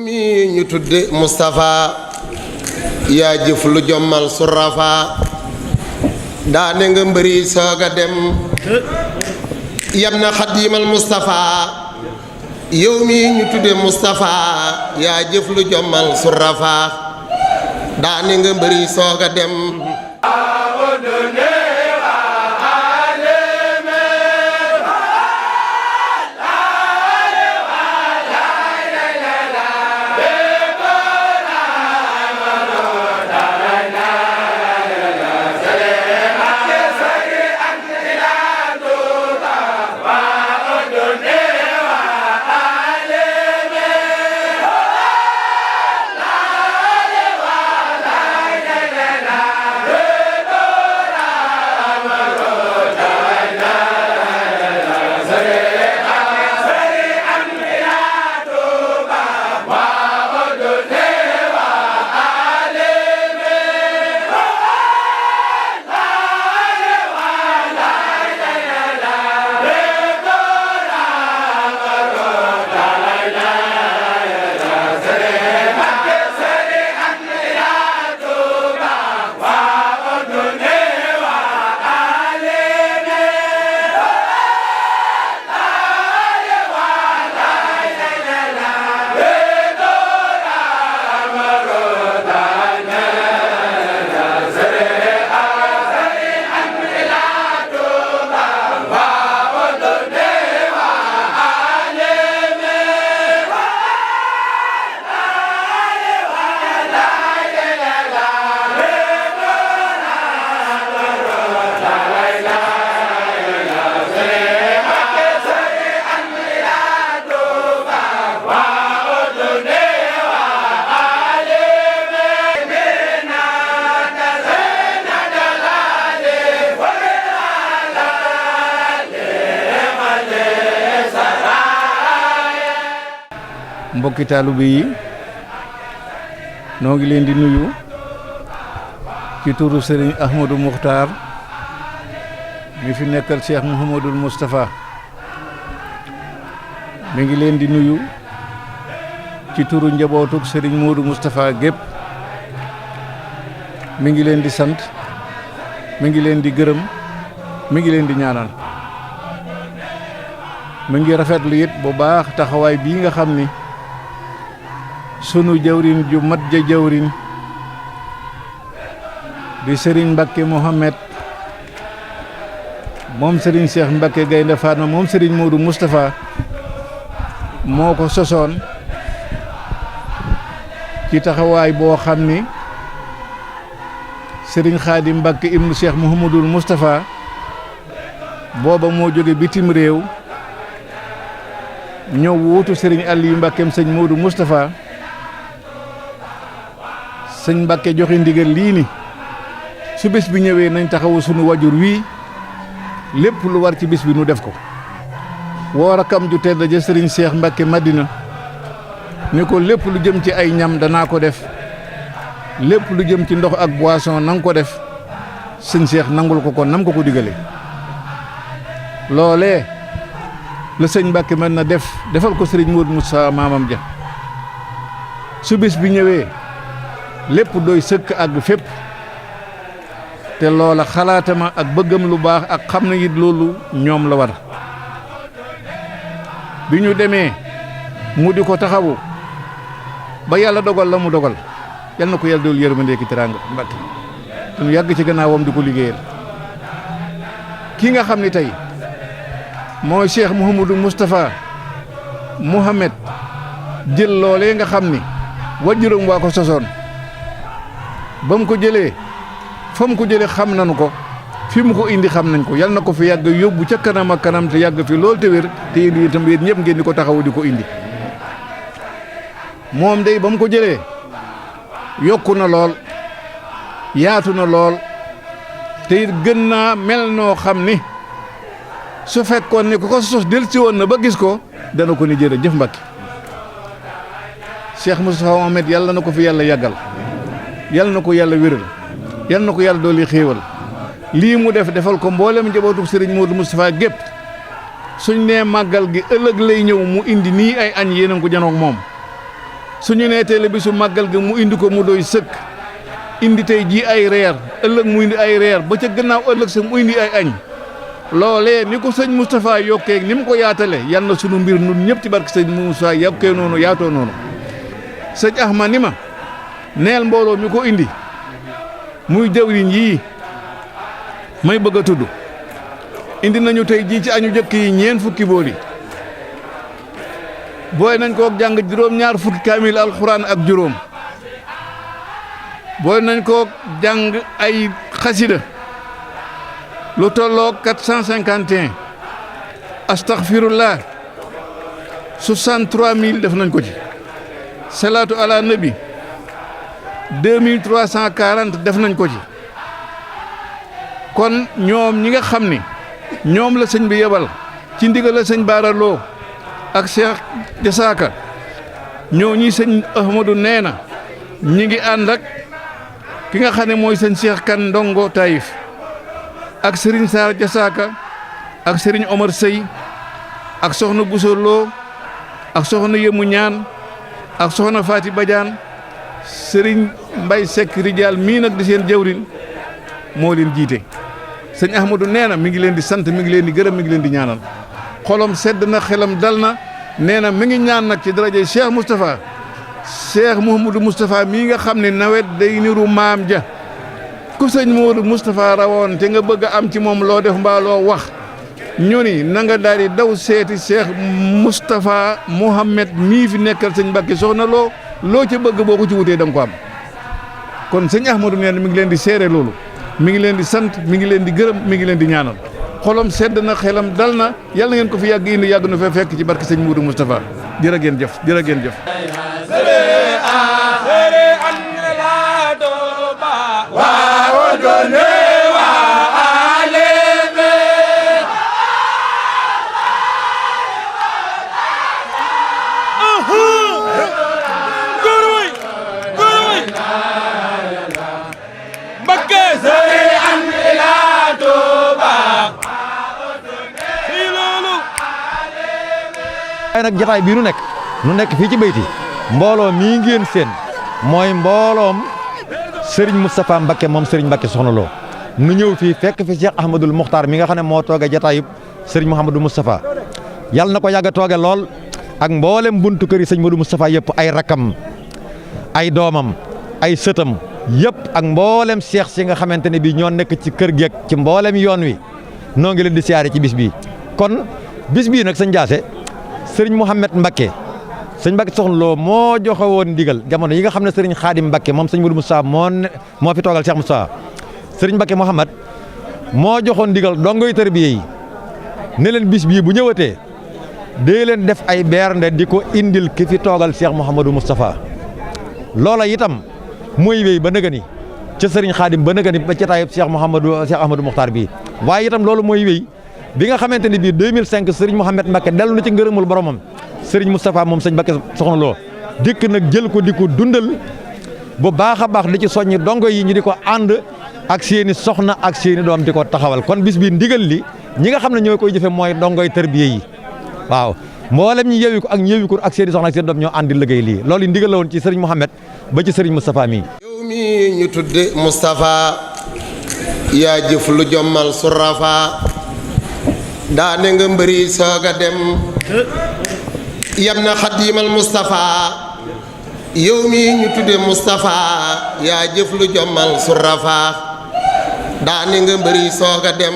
mi ñu tudde Moustapha yaa jëf lu jommal surafa daane nga mbëri sooga dem yam na xadiimal Moustapha yow mi ñu tudde Moustapha yaa jëf lu jommal surafa daane nga mbëri sooga dem mbokki taalibe yi noo ngi leen di nuyu ci turu Serigne Ahmadou Muxtaar mi fi nekkal Cheikh Mouhamadoul Moustapha mi ngi leen di nuyu ci turu njabootuk Serigne Modou Moustapha gépp mi ngi leen di sant mi ngi leen di gërëm mi ngi leen di ñaanal mi ngi rafetlu it bu baax taxawaay bii nga xam ni sunu jawrin ju mat ja jawrin di Serigne Mbacké Mohamed moom Serigne Cheikh Mbacké Gaynde Fatma moom Serigne Modou Moustapha moo ko sosoon ci taxawaay boo xam ni Serigne Khadim Mbacké ibnu Cheikh Mouhamadoul Moustapha booba moo jóge bitim réew ñëw wuutu Serigne Aliou Mbackeem sëñ Modou Moustapha sëñ Mbacke joxe ndigal lii ni su bés bi ñëwee nañ taxawu sunu wajur wii lépp lu war ci bés bi nu def ko woo rakam ju tedd ja Serigne Cheikh Mbacke Madina ni ko lépp lu jëm ci ay ñam danaa ko def lépp lu jëm ci ndox ak boisson nanga ko def sëñ Cheikh nangul ko kon nam ko ko digale loolee la sëñ Mbacke mën na defal ko Serigne Modou Moustapha maamam ja su bés bi ñëwee lépp doy sëkk àgg fépp te loola xalaatama ak bëggam lu baax ak xam na it loolu ñoom la war bi ñu demee mu di ko taxawu ba yàlla dogal la mu dogal yal na ko yàlla dool yërmande ki teraanga Mbacke ñu yàgg ci gannaawam di ko liggéeyal ki nga xam ni tey mooy Cheikh Mouhamadoul Moustapha Mohamed jël loolee nga xam ni wajuram waa ko sosoon ba mu ko jëlee fa mu ko jëlee xam nañu ko fi mu ko indi xam nañ ko yal na ko fi yàgg yóbbu ca kanam ak kanam te yàgg fi loolu te wér te indi itam yéen ñëpp ngeen di ko taxawu di ko indi moom day ba mu ko jëlee yokku na lool yaatu na lool te it gën naa mel noo xam ni su fekkoon ni ko sos del si woon na ba gis ko dana ko ni jërëjëf Mbacke Cheikh Moustapha Mohamed yàlla na ko fi yàlla yàggal yàlla na ko yàlla wéral yàlla na ko yàlla dooli xéewal lii mu defal ko mboolem njabootu Serigne Modou Moustapha gépp suñ nee màggal gi ëllëg lay ñëw mu indi nii ay añ yéen a ko janoog moom suñu nee tey la bisu màggal ga mu indi ko mu doy sëkk indi tey jii ay reer ëllëg mu indi ay reer ba ca gannaaw ëllëg sa mu indi ay añ loolee ni ko sëñ Moustapha yokkee ni mu ko yaatale yal na sunu mbir nun ñëpp ci barke sëñ Moustapha yokkee noonu yaatoo noonu sëñ Ahmad ni ma neel mbooloo mi ko indi muy jawriñ yii may bëgg a tudd indi nañu tey jii ci añu jëkk yi ñeen fukki booli booy nañ ko jàng juróom-ñaar fukki kaamil alxuraan ak juróom booy nañ ko jàng ay xasida lu tolloo 451 astaghfirullah 63000 def nañ ko ci salaatu ala nabi 2340 def nañ ko ci kon ñoom ñi nga xam ni ñoom la sëñ bi yebal ci ndigal la sëñ Baara Lo ak Cheikh Jasaaka ñoo ñi sëñ Ahmadou nee na ñi ngi ànd ak ki nga xam ne mooy sëñ Cheikh Kan Ndongo Taïf ak Serigne Sarr Jasaaka ak Serigne Omar Sey ak soxna Bousso Lo ak soxna Yemu Ñaan ak soxna Faati Badiane Serigne Mbay Seck Rijaal mii nag di seen jawrin moo leen jiite sëñ Ahmadou nee na mi ngi leen di sant mi ngi leen di gërëm mi ngi leen di ñaanal xolom sedd na xelam dal na nee na mi ngi ñaan nag ci daraje Cheikh Moustapha Cheikh Mouhamadou Moustapha mii nga xam ne nawet day niru maam ja ku sëñ Mouhamadou Moustapha rawoon te nga bëgg a am ci moom loo def mbaa loo wax ñu ni na nga daal di daw seeti Cheikh Moustapha Mohamed mii fi nekkal sëñ Mbàkke soxna loo ca bëgg boo ko ci wutee da nga ko am kon sëñ Ahmadou nee na mi ngi leen di seere loolu mi ngi leen di sant mi ngi leen di gërëm mi ngi leen di ñaanal xolom sedd na xelam dal na yàlla na ngeen ko fi yàgg indi yàgg na fee fekk ci barke sëñ Moudou Moustapha jërë ngeen jëf jërë ngeen jëf waaye nag jataay bii nu nekk fii ci bayti mbooloo mii ngeen seen mooy mbooloom Serigne Moustapha Mbacké moom Serigne Mbacké Soxna Lo nu ñëw fii fekk fi Cheikh Ahmadoul Mokhtar mi nga xam ne moo tooge jataayub Serigne Mouhamadou Moustapha yàlla na ko yàgg a tooge lool ak mboolem buntu kër yi sëñ Modou Moustapha yëpp ay rakkam ay doomam ay sëtam yëpp ak mboolem Cheikh si nga xamante ne bii ñoo nekk ci kër geek ci mboolem yoon wi noo ngi leen di siyaare ci bis bii kon bis bii nag sëñ Jaase sëriñ Mouhamed Mbacké sëñ Mbacké Soxna Lo moo joxe woon ndigal jamono yi nga xam ne sëriñ Xaadim Mbacké moom sëñ Modou Moustapha moo fi toogal Cheikh Moustapha sëriñ Mbacké Mouhamed moo joxoon ndigal dongoy tarbiya yi ne leen bis bii bu ñëwatee dee leen def ay bernde di ko indil ki fi toogal Cheikh Mouhamadou Moustapha loola itam mooy wéy ba nëgëni ca sëriñ Xaadim ba nëgëni ba ca taayub Cheikh Ahmadou Mokhtar bii waaye itam loolu mooy wéy bi nga xamante ni bii 2005 Serigne Mouhamed Mbacké dellu na ci ngërëmul boromam Serigne Moustapha moom sëñ Mbacké Soxna Lo dikk nag jël ko di ko dundal bu baax a baax di ci soññi dongo yi ñu di ko ànd ak seeni soxna ak seeni doom di ko taxawal kon bis bi ndigal li ñi nga xam ne ñoo koy jëfe mooy dongoy tërbiye yi waaw mboolem ñi yewi ko ak ñewi ko ak seeni soxna ak seeni doom ñoo àndi liggéey lii loolu ndigal la woon ci Serigne Mouhamed ba ci Serigne Moustapha mii. yow mi ñu tudde Moustapha yaa jëf lu jommal surafa daane nga mbëri soog a dem yam na xadiimal Moustapha yow mi ñu tudde Moustapha yaa jëf lu jommal surafa daane nga mbëri soog a dem